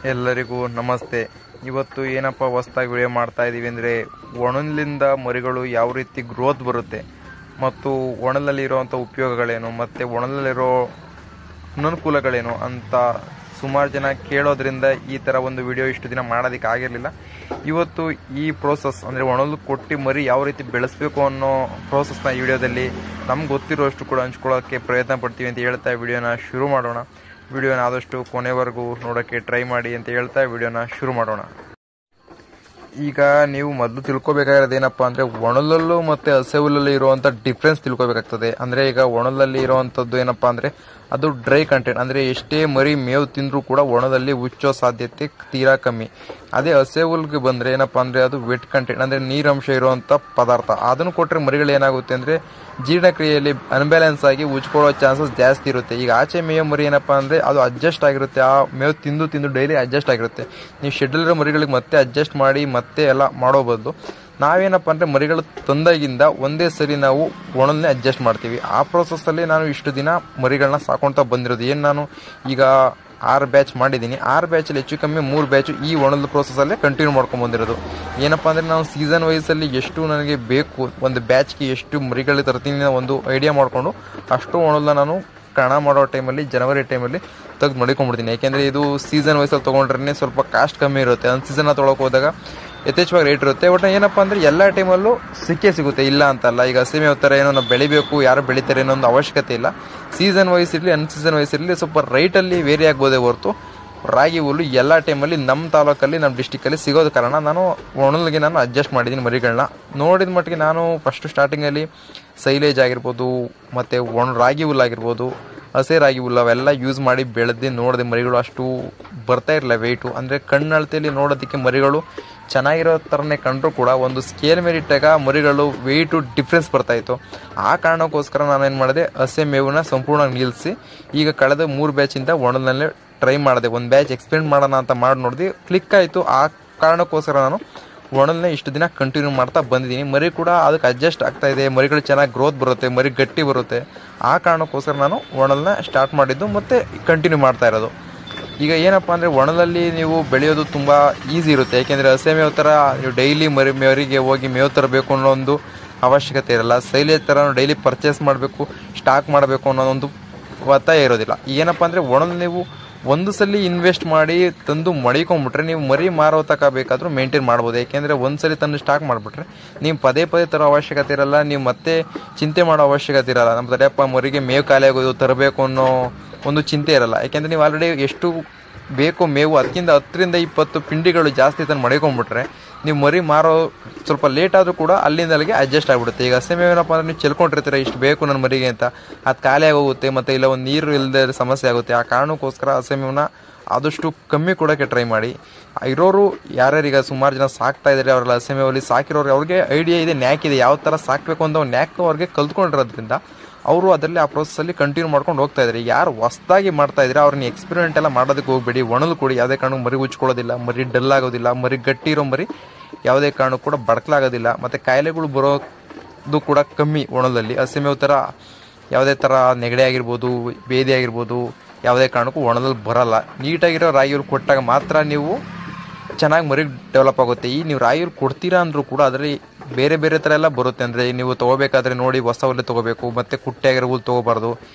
ಎಲ್ಲರಿಗೂ ನಮಸ್ತೆ. ಇವತ್ತು ಏನಪ್ಪ ಹೊಸ್ದಾಗಿ ವಿಡಿಯೋ ಮಾಡ್ತಾ ಇದ್ದೀವಿ ಅಂದರೆ, ಒಣಲಿಂದ ಮರಿಗಳು ಯಾವ ರೀತಿ ಗ್ರೋತ್ ಬರುತ್ತೆ ಮತ್ತು ಒಣಲಲ್ಲಿರುವಂಥ ಉಪಯೋಗಗಳೇನು ಮತ್ತು ಒಣಲಲ್ಲಿರೋ ಅನನುಕೂಲಗಳೇನು ಅಂತ ಸುಮಾರು ಜನ ಕೇಳೋದ್ರಿಂದ ಈ ಥರ ಒಂದು ವಿಡಿಯೋ ಇಷ್ಟು ದಿನ ಮಾಡೋದಕ್ಕೆ ಆಗಿರಲಿಲ್ಲ. ಇವತ್ತು ಈ ಪ್ರೋಸೆಸ್ ಅಂದರೆ ಒಣಲು ಕೊಟ್ಟು ಮರಿ ಯಾವ ರೀತಿ ಬೆಳೆಸಬೇಕು ಅನ್ನೋ ಪ್ರೋಸೆಸ್ನ ಈ ವಿಡಿಯೋದಲ್ಲಿ ನಮ್ಗೆ ಗೊತ್ತಿರೋಷ್ಟು ಕೂಡ ಹಂಚ್ಕೊಳ್ಳೋಕ್ಕೆ ಪ್ರಯತ್ನ ಪಡ್ತೀವಿ ಅಂತ ಹೇಳ್ತಾ ವಿಡಿಯೋನ ಶುರು ಮಾಡೋಣ. ವಿಡಿಯೋನ ಆದಷ್ಟು ಕೊನೆವರೆಗೂ ನೋಡೋಕ್ಕೆ ಟ್ರೈ ಮಾಡಿ ಅಂತ ಹೇಳ್ತಾ ವಿಡಿಯೋನ ಶುರು ಮಾಡೋಣ. ಈಗ ನೀವು ಮೊದಲು ತಿಳ್ಕೊಬೇಕಾಗಿರೋದು ಏನಪ್ಪ ಅಂದರೆ, ಒಣಲಲ್ಲೂ ಮತ್ತು ಹಸೆ ಹುಲ್ಲಲ್ಲಿ ಇರುವಂಥ ಡಿಫ್ರೆನ್ಸ್ ತಿಳ್ಕೊಬೇಕಾಗ್ತದೆ. ಅಂದರೆ ಈಗ ಒಣಲಲ್ಲಿ ಇರುವಂಥದ್ದು ಏನಪ್ಪ ಅಂದರೆ, ಅದು ಡ್ರೈ ಕಂಟೆಂಟ್, ಅಂದರೆ ಎಷ್ಟೇ ಮರಿ ಮೇವು ತಿಂದರೂ ಕೂಡ ಒಣದಲ್ಲಿ ಉಚ್ಚೋ ಸಾಧ್ಯತೆ ತೀರಾ ಕಮ್ಮಿ. ಅದೇ ಹಸೆ ಹುಲ್ಗೆ ಬಂದರೆ ಏನಪ್ಪ ಅಂದರೆ, ಅದು ವೆಟ್ ಕಂಟೆಂಟ್, ಅಂದರೆ ನೀರಂಶ ಇರುವಂಥ ಪದಾರ್ಥ. ಅದನ್ನು ಕೊಟ್ಟರೆ ಮರಿಗಳು ಏನಾಗುತ್ತೆ ಅಂದರೆ, ಜೀರ್ಣಕ್ರಿಯೆಯಲ್ಲಿ ಅನ್ಬ್ಯಾಲೆನ್ಸ್ ಆಗಿ ಉಚ್ಕೊಳ್ಳೋ ಚಾನ್ಸಸ್ ಜಾಸ್ತಿ ಇರುತ್ತೆ. ಈಗ ಆಚೆ ಮೇವು ಮರಿ ಏನಪ್ಪ ಅಂದರೆ, ಅದು ಅಡ್ಜಸ್ಟ್ ಆಗಿರುತ್ತೆ, ಆ ಮೇವು ತಿಂದು ಡೈಲಿ ಅಡ್ಜಸ್ಟ್ ಆಗಿರುತ್ತೆ. ನೀವು ಶೆಡ್ಯೂಲರ್ ಮರಿಗಳಿಗೆ ಮತ್ತೆ ಅಡ್ಜಸ್ಟ್ ಮಾಡಿ ಮತ್ತೆ ಎಲ್ಲ ಮಾಡೋ ಬದಲು ನಾವೇನಪ್ಪ ಅಂದರೆ, ಮರಿಗಳು ತಂದಾಗಿಂದ ಒಂದೇ ಸರಿ ನಾವು ಒಣಲನ್ನೇ ಅಡ್ಜಸ್ಟ್ ಮಾಡ್ತೀವಿ. ಆ ಪ್ರೋಸೆಸ್ಸಲ್ಲಿ ನಾನು ಇಷ್ಟು ದಿನ ಮರಿಗಳನ್ನ ಸಾಕೊಳ್ತಾ ಬಂದಿರೋದು. ಏನು ನಾನು ಈಗ 6 ಬ್ಯಾಚ್ ಮಾಡಿದ್ದೀನಿ. 6 ಬ್ಯಾಚಲ್ಲಿ ಹೆಚ್ಚು ಕಮ್ಮಿ 3 ಬ್ಯಾಚು ಈ ಒಣದ ಪ್ರೋಸೆಸ್ಸಲ್ಲೇ ಕಂಟಿನ್ಯೂ ಮಾಡ್ಕೊಂಡು ಬಂದಿರೋದು. ಏನಪ್ಪ ಅಂದರೆ, ನಾನು ಸೀಸನ್ ವೈಸಲ್ಲಿ ಎಷ್ಟು ನನಗೆ ಬೇಕು, ಒಂದು ಬ್ಯಾಚ್ಗೆ ಎಷ್ಟು ಮರಿಗಳು ತರ್ತೀನಿ ಒಂದು ಐಡಿಯಾ ಮಾಡಿಕೊಂಡು ಅಷ್ಟು ಒಣಲನ್ನ ನಾನು ಕಣ ಮಾಡೋ ಟೈಮಲ್ಲಿ, ಜನವರಿ ಟೈಮಲ್ಲಿ ತೆಗೆದು ಮಡಿಕೊಂಡ್ಬಿಡ್ತೀನಿ. ಯಾಕೆಂದರೆ ಇದು ಸೀಸನ್ ವೈಸಲ್ಲಿ ತೊಗೊಂಡ್ರೆ ಸ್ವಲ್ಪ ಕಾಸ್ಟ್ ಕಮ್ಮಿ ಇರುತ್ತೆ. ಒಂದು ಸೀಸನ್ನ ತೊಗೊಳಕ್ಕೆ ಹೋದಾಗ ಯಥೇಚ್ಛವಾಗಿ ರೇಟ್ ಇರುತ್ತೆ. ಬಟ್ ಏನಪ್ಪ ಅಂದರೆ, ಎಲ್ಲ ಟೈಮಲ್ಲೂ ಸಿಗುತ್ತೆ, ಇಲ್ಲ ಅಂತಲ್ಲ. ಈಗ ಹಸಿ ಮೇವು ಥರ ಏನೋ ನಾವು ಬೆಳಿಬೇಕು, ಯಾರು ಬೆಳಿತಾರೆ ಅನ್ನೋ ಒಂದು ಅವಶ್ಯಕತೆ ಇಲ್ಲ. ಸೀಸನ್ ವೈಸ್ ಇರಲಿ ಅನ್ಸೀಸನ್ ವೈಸ್ ಇರಲಿ ಸ್ವಲ್ಪ ರೈಟಲ್ಲಿ ವೇರಿ ಆಗ್ಬೋದೇ ಹೊರತು ರಾಗಿ ಹುಲ್ಲು ಎಲ್ಲ ಟೈಮಲ್ಲಿ ನಮ್ಮ ತಾಲೂಕಲ್ಲಿ, ನಮ್ಮ ಡಿಸ್ಟಿಕಲ್ಲಿ ಸಿಗೋದ ಕಾರಣ ನಾನು ಒಣಲಿಗೆ ನಾನು ಅಡ್ಜಸ್ಟ್ ಮಾಡಿದ್ದೀನಿ ಮರಿಗಳನ್ನ. ನೋಡಿದ ಮಟ್ಟಿಗೆ ನಾನು ಫಸ್ಟು ಸ್ಟಾರ್ಟಿಂಗಲ್ಲಿ ಸೈಲೇಜ್ ಆಗಿರ್ಬೋದು ಮತ್ತು ರಾಗಿ ಹುಲ್ಲಾಗಿರ್ಬೋದು, ಹಸೆ ರಾಗಿ ಹುಲ್ಲು ಅವೆಲ್ಲ ಯೂಸ್ ಮಾಡಿ ಬೆಳೆದು ನೋಡಿದೆ. ಮರಿಗಳು ಅಷ್ಟು ಬರ್ತಾ ಇರಲಿಲ್ಲ ವೆಯ್ಟು. ಅಂದರೆ ಕಣ್ಣಳತೆಯಲ್ಲಿ ನೋಡೋದಕ್ಕೆ ಮರಿಗಳು ಚೆನ್ನಾಗಿರೋ ಥರನೇ ಕಂಡ್ರೂ ಕೂಡ ಒಂದು ಸ್ಕೇಲ್ ಮೇಲೆ ಇಟ್ಟಾಗ ಮರಿಗಳು ವೆಯ್ಟು ಡಿಫ್ರೆನ್ಸ್ ಬರ್ತಾಯಿತ್ತು. ಆ ಕಾರಣಕ್ಕೋಸ್ಕರ ನಾನೇನು ಮಾಡಿದೆ, ಹಸೆ ಮೇವನ್ನ ಸಂಪೂರ್ಣವಾಗಿ ನಿಲ್ಲಿಸಿ ಈಗ ಕಳೆದ 3 ಬ್ಯಾಚಿಂದ ಒಣಲಲ್ಲೇ ಟ್ರೈ ಮಾಡಿದೆ. ಒಂದು ಬ್ಯಾಚ್ ಎಕ್ಸ್ಪೆರಿಮೆಂಟ್ ಮಾಡೋಣ ಅಂತ ಮಾಡಿ ನೋಡಿದೆ, ಕ್ಲಿಕ್ ಆಯಿತು. ಆ ಕಾರಣಕ್ಕೋಸ್ಕರ ನಾನು ಒಣಲನ್ನೇ ಇಷ್ಟು ದಿನ ಕಂಟಿನ್ಯೂ ಮಾಡ್ತಾ ಬಂದಿದ್ದೀನಿ. ಮರಿ ಕೂಡ ಅದಕ್ಕೆ ಅಡ್ಜಸ್ಟ್ ಆಗ್ತಾಯಿದೆ, ಮರಿಗಳು ಚೆನ್ನಾಗಿ ಗ್ರೋತ್ ಬರುತ್ತೆ, ಮರಿ ಗಟ್ಟಿ ಬರುತ್ತೆ. ಆ ಕಾರಣಕ್ಕೋಸ್ಕರ ನಾನು ಒಣಲನ್ನ ಸ್ಟಾರ್ಟ್ ಮಾಡಿದ್ದು ಮತ್ತು ಕಂಟಿನ್ಯೂ ಮಾಡ್ತಾ ಇರೋದು. ಈಗ ಏನಪ್ಪ ಅಂದರೆ, ಒಣಲಲ್ಲಿ ನೀವು ಬೆಳೆಯೋದು ತುಂಬ ಈಸಿ ಇರುತ್ತೆ. ಯಾಕೆಂದರೆ ಹಸೆ ಮೇವು ಥರ ನೀವು ಡೈಲಿ ಮರಿಗೆ ಹೋಗಿ ಮೇವು ತರಬೇಕು ಅನ್ನೋ ಒಂದು ಅವಶ್ಯಕತೆ ಇರಲ್ಲ. ಸೈಲೇಜ್ ಥರ ಡೈಲಿ ಪರ್ಚೇಸ್ ಮಾಡಬೇಕು, ಸ್ಟಾಕ್ ಮಾಡಬೇಕು ಅನ್ನೋ ಒಂದು ಒತ್ತಾಯ ಇರೋದಿಲ್ಲ. ಏನಪ್ಪ ಅಂದರೆ, ಒಣಲು ನೀವು ಒಂದು ಸಲ ಇನ್ವೆಸ್ಟ್ ಮಾಡಿ ತಂದು ಮಡಿಕೊಂಡ್ಬಿಟ್ರೆ ನೀವು ಮರಿ ಮಾರೋ ತನಕ ಬೇಕಾದರೂ ಮೇಂಟೈನ್ ಮಾಡ್ಬೋದು. ಯಾಕೆಂದರೆ ಒಂದು ಸಲ ತಂದು ಸ್ಟಾಕ್ ಮಾಡಿಬಿಟ್ರೆ ನೀವು ಪದೇ ತರೋ ಅವಶ್ಯಕತೆ ಇರಲ್ಲ, ನೀವು ಮತ್ತೆ ಚಿಂತೆ ಮಾಡೋ ಅವಶ್ಯಕತೆ ಇರಲ್ಲ. ನಮ್ಮ ತಡೆಯಪ್ಪ ಮರಿಗೆ ಮೇವು ಖಾಲಿ ಆಗೋದು ತರಬೇಕು ಅನ್ನೋ ಒಂದು ಚಿಂತೆ ಇರಲ್ಲ. ಯಾಕೆಂದರೆ ನೀವು ಆಲ್ರೆಡಿ ಎಷ್ಟು ಬೇಕು ಮೇವು 10ರಿಂದ 20 ಪಿಂಡಿಗಳು ಜಾಸ್ತಿ ತಂದು ಮಡಿಕೊಂಡ್ಬಿಟ್ರೆ ನೀವು ಮರಿ ಮಾರೋ ಸ್ವಲ್ಪ ಲೇಟ್ ಆದರೂ ಕೂಡ ಅಲ್ಲಿಂದ ಅಲ್ಲಿಗೆ ಅಡ್ಜಸ್ಟ್ ಆಗಿಬಿಡುತ್ತೆ. ಈಗ ಹಸೆ ಮೇವೇನಪ್ಪ ಅಂದರೆ, ನೀವು ಚೆಲ್ಕೊಂಡಿರ್ತೀರ ಇಷ್ಟು ಬೇಕು ನನ್ನ ಮರಿಗೆ ಅಂತ, ಅದು ಖಾಲಿ ಆಗೋಗುತ್ತೆ ಮತ್ತು ಇಲ್ಲ ಒಂದು ನೀರು ಇಲ್ಲದೆ ಸಮಸ್ಯೆ ಆಗುತ್ತೆ. ಆ ಕಾರಣಕ್ಕೋಸ್ಕರ ಹಸೆ ಮೇವನ್ನ ಆದಷ್ಟು ಕಮ್ಮಿ ಕೊಡೋಕ್ಕೆ ಟ್ರೈ ಮಾಡಿ. ಇರೋರು ಯಾರ್ಯಾರೀಗ ಸುಮಾರು ಜನ ಸಾಕ್ತಾ ಇದ್ದಾರೆ, ಅವರೆಲ್ಲ ಹಸೆ ಮೇವಲ್ಲಿ ಸಾಕಿರೋರು ಅವ್ರಿಗೆ ಐಡಿಯಾ ಇದೆ, ನ್ಯಾಕ್ ಇದೆ, ಯಾವ ಥರ ಸಾಕಬೇಕು ಅಂತ ಒಂದು ನ್ಯಾಕ್ ಅವ್ರಿಗೆ ಕಲ್ತ್ಕೊಂಡಿರೋದ್ರಿಂದ ಅವರು ಅದರಲ್ಲಿ ಆ ಪ್ರೋಸೆಸ್ಸಲ್ಲಿ ಕಂಟಿನ್ಯೂ ಮಾಡ್ಕೊಂಡು ಹೋಗ್ತಾ ಇದ್ದಾರೆ. ಯಾರು ಹೊಸ್ದಾಗಿ ಮಾಡ್ತಾ ಇದ್ದಾರೆ ಅವ್ರನ್ನ ಎಕ್ಸ್ಪೆರಿಮೆಂಟ್ ಎಲ್ಲ ಮಾಡೋದಕ್ಕೆ ಹೋಗಬೇಡಿ. ಒಣಲು ಕೊಡಿ, ಯಾವುದೇ ಕಾರಣಕ್ಕೂ ಮರಿ ಉಚ್ಕೊಳ್ಳೋದಿಲ್ಲ, ಮರಿ ಡಲ್ ಆಗೋದಿಲ್ಲ, ಮರಿ ಗಟ್ಟಿ ಇರೋ ಮರಿ ಯಾವುದೇ ಕಾರಣಕ್ಕೂ ಕೂಡ ಬಡಕಲಾಗೋದಿಲ್ಲ. ಮತ್ತು ಕಾಯಿಲೆಗಳು ಬರೋದು ಕೂಡ ಕಮ್ಮಿ ಒಣಲಲ್ಲಿ. ಹಸಿ ಮೇವು ಥರ ಯಾವುದೇ ಥರ ನೆಗಡಿ ಆಗಿರ್ಬೋದು, ಬೇದಿ ಆಗಿರ್ಬೋದು ಯಾವುದೇ ಕಾರಣಕ್ಕೂ ಒಣಲಲ್ಲಿ ಬರೋಲ್ಲ. ನೀಟಾಗಿರೋ ರಾಗಿ ಕೊಟ್ಟಾಗ ಮಾತ್ರ ನೀವು ಚೆನ್ನಾಗಿ ಮರಿ ಡೆವಲಪ್ ಆಗುತ್ತೆ. ಈ ನೀವು ರಾಗಿ ಕೊಡ್ತೀರಾ ಅಂದರೂ ಕೂಡ ಅದರಲ್ಲಿ ಬೇರೆ ಥರ ಎಲ್ಲ ಬರುತ್ತೆ. ಅಂದರೆ ನೀವು ತೊಗೋಬೇಕಾದ್ರೆ ನೋಡಿ ಹೊಸ ಹುಲ್ಲೆ ತೊಗೋಬೇಕು, ಮತ್ತು ಕುಟ್ಟೆಯಾಗಿರೋ ಹುಲ್ಲು ತೊಗೋಬಾರ್ದು,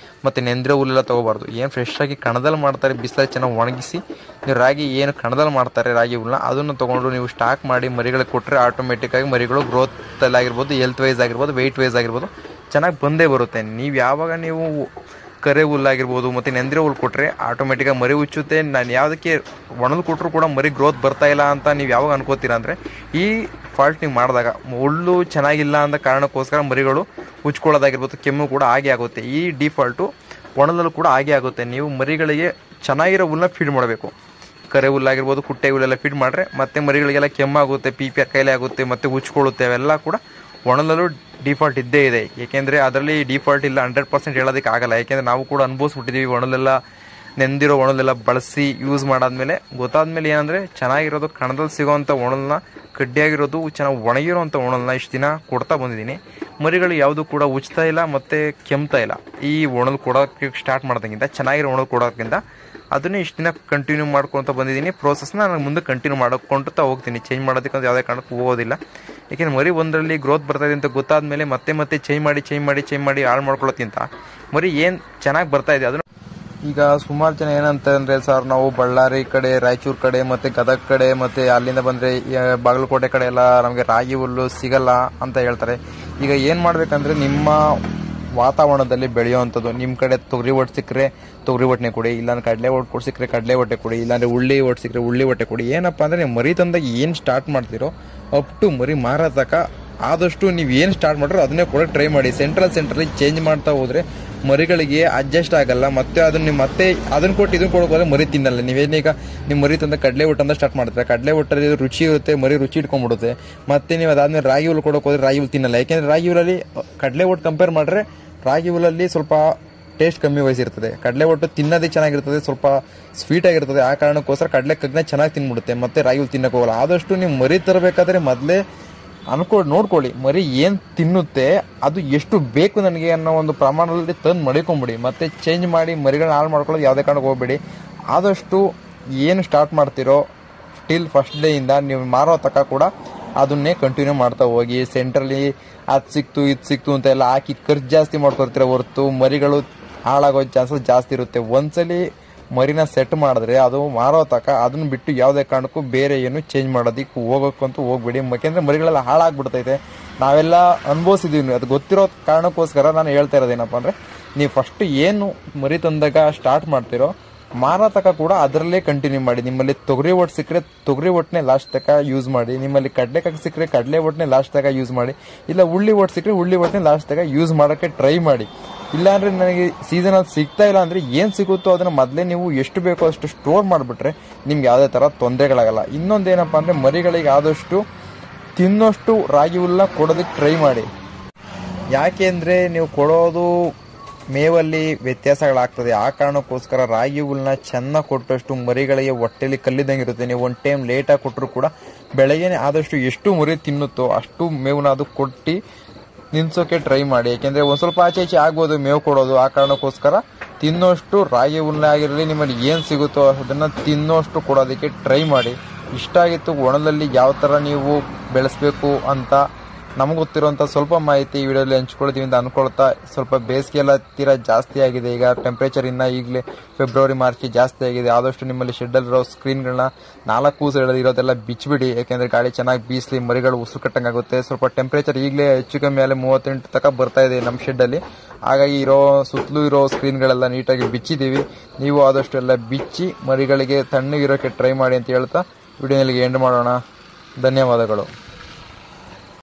ಮತ್ತು ನೆಂದಿರೋ ಹುಲ್ಲೆಲ್ಲ ತೊಗೋಬಾರ್ದು. ಏನು ಫ್ರೆಶ್ ಆಗಿ ಕಣದಲ್ಲಿ ಮಾಡ್ತಾರೆ, ಬಿಸಿಲಾಗಿ ಚೆನ್ನಾಗಿ ಒಣಗಿಸಿ ನೀವು ರಾಗಿ ಏನು ಕಣದಲ್ಲಿ ಮಾಡ್ತಾರೆ ರಾಗಿ ಹುಲ್ಲನ್ನ ಅದನ್ನು ತೊಗೊಂಡು ನೀವು ಸ್ಟಾಕ್ ಮಾಡಿ ಮರಿಗಳಿಗೆ ಕೊಟ್ಟರೆ ಆಟೋಮೆಟಿಕ್ಕಾಗಿ ಮರಿಗಳು ಗ್ರೋತಲ್ಲಿ ಆಗಿರ್ಬೋದು, ಹೆಲ್ತ್ ವೈಸ್ ಆಗಿರ್ಬೋದು, ವೆಯ್ಟ್ ವೈಸ್ ಆಗಿರ್ಬೋದು ಚೆನ್ನಾಗಿ ಬಂದೇ ಬರುತ್ತೆ. ನೀವು ಯಾವಾಗ ನೀವು ಕರೆ ಹುಲ್ಲಾಗಿರ್ಬೋದು ಮತ್ತು ನೆಂದಿರೋ ಹುಲ್ಲು ಕೊಟ್ಟರೆ ಆಟೋಮೆಟಿಕಾಗಿ ಮರಿ ಉಚ್ಚುತ್ತೆ. ನಾನು ಯಾವುದಕ್ಕೆ ಒಣಲು ಕೊಟ್ಟರು ಕೂಡ ಮರಿ ಗ್ರೋತ್ ಬರ್ತಾಯಿಲ್ಲ ಅಂತ ನೀವು ಯಾವಾಗ ಅನ್ಕೋತೀರಾ ಅಂದರೆ, ಈ ಫಾಲ್ಟ್ ನೀವು ಮಾಡಿದಾಗ ಹುಲ್ಲು ಚೆನ್ನಾಗಿಲ್ಲ ಅಂತ ಕಾರಣಕ್ಕೋಸ್ಕರ ಮರಿಗಳು ಉಚ್ಕೊಳ್ಳೋದಾಗಿರ್ಬೋದು, ಕೆಮ್ಮು ಕೂಡ ಹಾಗೆ ಆಗುತ್ತೆ. ಈ ಡಿಫಾಲ್ಟು ಒಣಲಲ್ಲೂ ಕೂಡ ಹಾಗೆ ಆಗುತ್ತೆ. ನೀವು ಮರಿಗಳಿಗೆ ಚೆನ್ನಾಗಿರೋ ಹುಲ್ಲನ್ನ ಫೀಡ್ ಮಾಡಬೇಕು. ಕರೆ ಹುಲ್ಲಾಗಿರ್ಬೋದು, ಕುಟ್ಟೆ ಹುಲ್ಲೆಲ್ಲ ಫೀಡ್ ಮಾಡಿದ್ರೆ ಮತ್ತೆ ಮರಿಗಳಿಗೆಲ್ಲ ಕೆಮ್ಮಾಗುತ್ತೆ, ಪಿ ಕೈಲೆ ಆಗುತ್ತೆ, ಮತ್ತು ಉಚ್ಕೊಳ್ಳುತ್ತೆ. ಅವೆಲ್ಲ ಕೂಡ ಒಣಲಲ್ಲೂ ಡಿಫಾಲ್ಟ್ ಇದ್ದೇ ಇದೆ. ಏಕೆಂದರೆ ಅದರಲ್ಲಿ ಡಿಫಾಲ್ಟ್ ಇಲ್ಲ 100% ಹೇಳೋದಕ್ಕೆ ಆಗಲ್ಲ. ಯಾಕೆಂದರೆ ನಾವು ಕೂಡ ಅನುಭವಿಸ್ಬಿಟ್ಟಿದ್ದೀವಿ. ಒಣಲೆಲ್ಲ ನೆಂದಿರೋ ಒಣಲೆಲ್ಲ ಬಳಸಿ ಯೂಸ್ ಮಾಡಾದ್ಮೇಲೆ ಗೊತ್ತಾದ್ಮೇಲೆ ಏನಂದರೆ, ಚೆನ್ನಾಗಿರೋದು ಕಣದಲ್ಲಿ ಸಿಗೋವಂಥ ಒಣಲನ್ನ, ಕಡ್ಡಿಯಾಗಿರೋದು ಚೆನ್ನಾಗಿ ಒಣಗಿರೋವಂಥ ಒಣಲನ್ನ ಇಷ್ಟು ದಿನ ಕೊಡ್ತಾ ಬಂದಿದ್ದೀನಿ. ಮರಿಗಳು ಯಾವುದು ಕೂಡ ಉಚ್ತಾ ಇಲ್ಲ ಮತ್ತು ಕೆಮ್ತಾ ಇಲ್ಲ. ಈ ಒಣಲು ಕೊಡೋಕ್ಕೆ ಸ್ಟಾರ್ಟ್ ಮಾಡ್ದಂಗಿಂತ, ಚೆನ್ನಾಗಿರೋ ಒಣಲು ಕೊಡೋಕ್ಕಿಂತ ಅದನ್ನೇ ಇಷ್ಟು ದಿನ ಕಂಟಿನ್ಯೂ ಮಾಡ್ಕೊತ ಬಂದಿದ್ದೀನಿ. ಪ್ರೋಸೆಸ್ನ ನಾನು ಮುಂದೆ ಕಂಟಿನ್ಯೂ ಮಾಡ್ಕೊಳ್ತಾ ಹೋಗ್ತೀನಿ. ಚೇಂಜ್ ಮಾಡೋದಕ್ಕೆ ಯಾವುದೇ ಕಾರಣಕ್ಕೂ ಹೋಗೋದಿಲ್ಲ. ಏಕೆಂದರೆ ಮರಿ ಒಂದರಲ್ಲಿ ಗ್ರೋತ್ ಬರ್ತಾಯಿದೆ ಅಂತ ಗೊತ್ತಾದ ಮೇಲೆ ಮತ್ತೆ ಚೇಂಜ್ ಮಾಡಿ ಹಾಳು ಮಾಡ್ಕೊಳ್ಳೋಕ್ಕಿಂತ ಮರಿ ಏನು ಚೆನ್ನಾಗಿ ಬರ್ತಾಯಿದೆ ಅದನ್ನು. ಈಗ ಸುಮಾರು ಜನ ಏನಂತಂದರೆ, ಸರ್ ನಾವು ಬಳ್ಳಾರಿ ಕಡೆ, ರಾಯಚೂರು ಕಡೆ ಮತ್ತು ಗದಗ ಕಡೆ ಮತ್ತು ಅಲ್ಲಿಂದ ಬಂದರೆ ಬಾಗಲಕೋಟೆ ಕಡೆ ಎಲ್ಲ ನಮಗೆ ರಾಗಿ ಹುಲ್ಲು ಸಿಗಲ್ಲ ಅಂತ ಹೇಳ್ತಾರೆ. ಈಗ ಏನು ಮಾಡಬೇಕಂದ್ರೆ, ನಿಮ್ಮ ವಾತಾವರಣದಲ್ಲಿ ಬೆಳೆಯುವಂಥದ್ದು, ನಿಮ್ಮ ಕಡೆ ತೊಗರಿ ಒಟ್ಟು ಸಿಕ್ಕರೆ ತೊಗರಿ ಒಟ್ಟನೆ ಕೊಡಿ, ಇಲ್ಲಾಂದ್ರೆ ಕಡಲೆ ಒಟ್ಟು ಸಿಕ್ಕರೆ ಕಡಲೆ ಒಟ್ಟೆ ಕೊಡಿ, ಇಲ್ಲಾಂದರೆ ಉಳ್ಳಿ ಒಟ್ಟು ಸಿಕ್ಕರೆ ಉಳ್ಳಿ ಒಟ್ಟೆ ಕೊಡಿ. ಏನಪ್ಪ ಅಂದರೆ, ನೀವು ಮರಿ ತಂದಾಗ ಏನು ಸ್ಟಾರ್ಟ್ ಮಾಡ್ತೀರೋ ಅಪ್ ಟು ಮರಿ ಮಾರೋ ತನಕ ಆದಷ್ಟು ನೀವು ಏನು ಸ್ಟಾರ್ಟ್ ಮಾಡಿರೋ ಅದನ್ನೇ ಕೊಡೋಕೆ ಟ್ರೈ ಮಾಡಿ. ಸೆಂಟ್ರಲ್ಲಿ ಚೇಂಜ್ ಮಾಡ್ತಾ ಹೋದರೆ ಮರಿಗಳಿಗೆ ಅಡ್ಜಸ್ಟ್ ಆಗಲ್ಲ. ಮತ್ತೆ ಅದನ್ನು ಕೊಟ್ಟು ಇದನ್ನು ಕೊಡೋಕೆ ಹೋದರೆ ಮರಿ ತಿನ್ನಲ್ಲ. ನೀವೇನೀಗ ನಿಮ್ಮ ಮರಿ ತಂದ ಕಡಲೆ ಒಟ್ಟು ಅಂತ ಸ್ಟಾರ್ಟ್ ಮಾಡ್ತಾರೆ, ಕಡಲೆ ಒಟ್ಟಲ್ಲಿ ರುಚಿ ಇರುತ್ತೆ, ಮರಿ ರುಚಿ ಇಟ್ಕೊಂಡ್ಬಿಡುತ್ತೆ. ಮತ್ತೆ ನೀವು ಅದಾದ್ಮೇಲೆ ರಾಗಿ ಹುಲ್ಲು ಕೊಡೋಕೆ ಹೋದರೆ ರಾಗಿ ಹುಲ್ಲು ತಿನ್ನಲ್ಲ. ಯಾಕೆಂದರೆ ರಾಗಿ ಹುಲ್ಲಲ್ಲಿ ಕಡಲೆ ಒಟ್ಟು ಕಂಪೇರ್ ಮಾಡಿದ್ರೆ ರಾಗಿ ಹುಲ್ಲಲ್ಲಿ ಸ್ವಲ್ಪ ಟೇಸ್ಟ್ ಕಮ್ಮಿ ವಹಿಸಿರ್ತದೆ. ಕಡಲೆ ಒಟ್ಟು ತಿನ್ನೋದೇ ಚೆನ್ನಾಗಿರ್ತದೆ, ಸ್ವಲ್ಪ ಸ್ವೀಟ್ ಆಗಿರ್ತದೆ. ಆ ಕಾರಣಕ್ಕೋಸ್ಕರ ಕಡಲೆ ಕಗ್ನ ಚೆನ್ನಾಗಿ ತಿನ್ಬಿಡುತ್ತೆ, ಮತ್ತೆ ರಾಗಿ ಹುಲ್ಲು ತಿನ್ನಕ್ಕೆ ಹೋಗಲ್ಲ. ಆದಷ್ಟು ನೀವು ಮರಿ ತರಬೇಕಾದ್ರೆ ಮೊದಲೇ ನೋಡ್ಕೊಳ್ಳಿ ಮರಿ ಏನು ತಿನ್ನುತ್ತೆ, ಅದು ಎಷ್ಟು ಬೇಕು ನನಗೆ ಅನ್ನೋ ಒಂದು ಪ್ರಮಾಣದಲ್ಲಿ ತಂದು ಮಡಿಕೊಂಬಿಡಿ. ಮತ್ತೆ ಚೇಂಜ್ ಮಾಡಿ ಮರಿಗಳನ್ನ ಹಾಳು ಮಾಡ್ಕೊಳ್ಳೋದು ಯಾವುದೇ ಕಾರಣಕ್ಕೆ ಹೋಗ್ಬೇಡಿ. ಆದಷ್ಟು ಏನು ಸ್ಟಾರ್ಟ್ ಮಾಡ್ತಿರೋ ಟಿಲ್ ಫಸ್ಟ್ ಡೇಯಿಂದ ನೀವು ಮಾರೋ ತನಕ ಕೂಡ ಅದನ್ನೇ ಕಂಟಿನ್ಯೂ ಮಾಡ್ತಾ ಹೋಗಿ. ಸೆಂಟ್ರಲ್ಲಿ ಅದು ಸಿಕ್ತು ಇದು ಸಿಕ್ತು ಅಂತ ಎಲ್ಲ ಹಾಕಿ ಖರ್ಚು ಜಾಸ್ತಿ ಮಾಡ್ಕೊಳ್ತೀರ ಹೊರತು ಮರಿಗಳು ಹಾಳಾಗೋ ಚಾನ್ಸಸ್ ಜಾಸ್ತಿ ಇರುತ್ತೆ. ಒಂದ್ಸಲಿ ಮರಿನ ಸೆಟ್ ಮಾಡಿದ್ರೆ ಅದು ಮಾರೋ ತನಕ ಅದನ್ನ ಬಿಟ್ಟು ಯಾವುದೇ ಕಾರಣಕ್ಕೂ ಬೇರೆ ಏನು ಚೇಂಜ್ ಮಾಡೋದಕ್ಕೆ ಹೋಗೋಕ್ಕಂತೂ ಹೋಗ್ಬೇಡಿ. ಯಾಕೆಂದರೆ ಮರಿಗಳೆಲ್ಲ ಹಾಳಾಗ್ಬಿಡ್ತೈತೆ. ನಾವೆಲ್ಲ ಅನುಭವಿಸಿದ್ದೀವಿ, ಅದು ಗೊತ್ತಿರೋ ಕಾರಣಕ್ಕೋಸ್ಕರ ನಾನು ಹೇಳ್ತಾ ಇರೋದೇನಪ್ಪ ಅಂದರೆ, ನೀವು ಫಸ್ಟ್ ಏನು ಮರಿ ತಂದಾಗ ಸ್ಟಾರ್ಟ್ ಮಾಡ್ತಿರೋ ಮಾರೋ ತನಕ ಕೂಡ ಅದರಲ್ಲೇ ಕಂಟಿನ್ಯೂ ಮಾಡಿ. ನಿಮ್ಮಲ್ಲಿ ತೊಗರಿ ಒಟ್ಟು ಸಿಕ್ಕರೆ ತೊಗರಿ ಒಟ್ಟನೆ ಲಾಸ್ಟ್ ತನಕ ಯೂಸ್ ಮಾಡಿ, ನಿಮ್ಮಲ್ಲಿ ಕಡಲೆಕಾಯಿ ಸಿಕ್ಕರೆ ಕಡಲೆ ಒಟ್ಟನೆ ಲಾಸ್ಟ್ ತನಕ ಯೂಸ್ ಮಾಡಿ, ಇಲ್ಲ ಉಳ್ಳಿ ಒಟ್ಟು ಸಿಕ್ಕರೆ ಉಳ್ಳಿ ಒಟ್ಟನೆ ಲಾಸ್ಟ್ ತನಕ ಯೂಸ್ ಮಾಡೋಕ್ಕೆ ಟ್ರೈ ಮಾಡಿ. ಇಲ್ಲಾಂದರೆ ನನಗೆ ಸೀಸನಲ್ಲಿ ಸಿಗ್ತಾ ಇಲ್ಲ ಅಂದರೆ ಏನು ಸಿಗುತ್ತೋ ಅದನ್ನು ಮೊದಲೇ ನೀವು ಎಷ್ಟು ಬೇಕೋ ಅಷ್ಟು ಸ್ಟೋರ್ ಮಾಡಿಬಿಟ್ರೆ ನಿಮ್ಗೆ ಯಾವುದೇ ಥರ ತೊಂದರೆಗಳಾಗಲ್ಲ. ಇನ್ನೊಂದೇನಪ್ಪ ಅಂದರೆ, ಮರಿಗಳಿಗೆ ಆದಷ್ಟು ತಿನ್ನೋಷ್ಟು ರಾಗಿ ಹುಲ್ಲನ್ನ ಕೊಡೋದಕ್ಕೆ ಟ್ರೈ ಮಾಡಿ. ಯಾಕೆ ಅಂದರೆ ನೀವು ಕೊಡೋದು ಮೇವಲ್ಲಿ ವ್ಯತ್ಯಾಸಗಳಾಗ್ತದೆ. ಆ ಕಾರಣಕ್ಕೋಸ್ಕರ ರಾಗಿ ಹುಲ್ಲನ್ನ ಚೆನ್ನಾಗಿ ಕೊಟ್ಟಷ್ಟು ಮರಿಗಳಿಗೆ ಹೊಟ್ಟೆಲಿ ಕಲ್ಲಿದ್ದಂಗೆ ಇರುತ್ತೆ. ನೀವು ಒಂದು ಟೈಮ್ ಲೇಟಾಗಿ ಕೊಟ್ಟರು ಕೂಡ ಬೆಳಗ್ಗೆನೇ ಆದಷ್ಟು ಎಷ್ಟು ಮರಿ ತಿನ್ನುತ್ತೋ ಅಷ್ಟು ಮೇವನ್ನ ಅದು ಕೊಟ್ಟು ನಿಲ್ಸೋಕೆ ಟ್ರೈ ಮಾಡಿ. ಯಾಕೆಂದರೆ ಒಂದು ಸ್ವಲ್ಪ ಆಚೆ ಈಚೆ ಆಗ್ಬೋದು ಮೇವು ಕೊಡೋದು. ಆ ಕಾರಣಕ್ಕೋಸ್ಕರ ತಿನ್ನೋಷ್ಟು ರಾಗಿ ಹುಲ್ಲೇ ಆಗಿರಲಿ, ನಿಮ್ಮಲ್ಲಿ ಏನು ಸಿಗುತ್ತೋ ಅದನ್ನು ತಿನ್ನೋಷ್ಟು ಕೊಡೋದಕ್ಕೆ ಟ್ರೈ ಮಾಡಿ. ಇಷ್ಟ ಆಗಿತ್ತು ಒಣದಲ್ಲಿ ಯಾವ ಥರ ನೀವು ಬೆಳೆಸಬೇಕು ಅಂತ ನಮಗೆ ಗೊತ್ತಿರೋಂಥ ಸ್ವಲ್ಪ ಮಾಹಿತಿ ಈ ವಿಡಿಯೋದಲ್ಲಿ ಹಂಚ್ಕೊಳ್ತೀವಿ ಅಂತ ಅಂದ್ಕೊಳ್ತಾ, ಸ್ವಲ್ಪ ಬೇಸಿಗೆ ಎಲ್ಲ ತೀರಾ ಜಾಸ್ತಿ ಆಗಿದೆ. ಈಗ ಟೆಂಪ್ರೇಚರ್ ಈಗಲೇ ಫೆಬ್ರವರಿ ಮಾರ್ಚ್ ಜಾಸ್ತಿ ಆಗಿದೆ. ಆದಷ್ಟು ನಿಮ್ಮಲ್ಲಿ ಶೆಡ್ಡಲ್ಲಿರೋ ಸ್ಕ್ರೀನ್ಗಳನ್ನ 4 ಸೈಡಲ್ಲಿ ಇರೋದೆಲ್ಲ ಬಿಚ್ಚಿಬಿಡಿ. ಯಾಕೆಂದರೆ ಗಾಳಿ ಚೆನ್ನಾಗಿ ಬೀಸಲಿ, ಮರಿಗಳು ಉಸಿರು ಕಟ್ಟಂಗಾಗುತ್ತೆ. ಸ್ವಲ್ಪ ಟೆಂಪ್ರೇಚರ್ ಈಗಲೇ ಹೆಚ್ಚು ಕಮ್ಮಿ ಮೇಲೆ 38 ತನಕ ಬರ್ತಾ ಇದೆ ನಮ್ಮ ಶೆಡ್ಡಲ್ಲಿ. ಹಾಗಾಗಿ ಸುತ್ತಲೂ ಇರೋ ಸ್ಕ್ರೀನ್ಗಳೆಲ್ಲ ನೀಟಾಗಿ ಬಿಚ್ಚಿದ್ದೀವಿ. ನೀವು ಆದಷ್ಟು ಎಲ್ಲ ಬಿಚ್ಚಿ ಮರಿಗಳಿಗೆ ತಣ್ಣಗಿರೋಕ್ಕೆ ಟ್ರೈ ಮಾಡಿ ಅಂತ ಹೇಳ್ತಾ ವಿಡಿಯೋನಲ್ಲಿ ಎಂಡ್ ಮಾಡೋಣ. ಧನ್ಯವಾದಗಳು.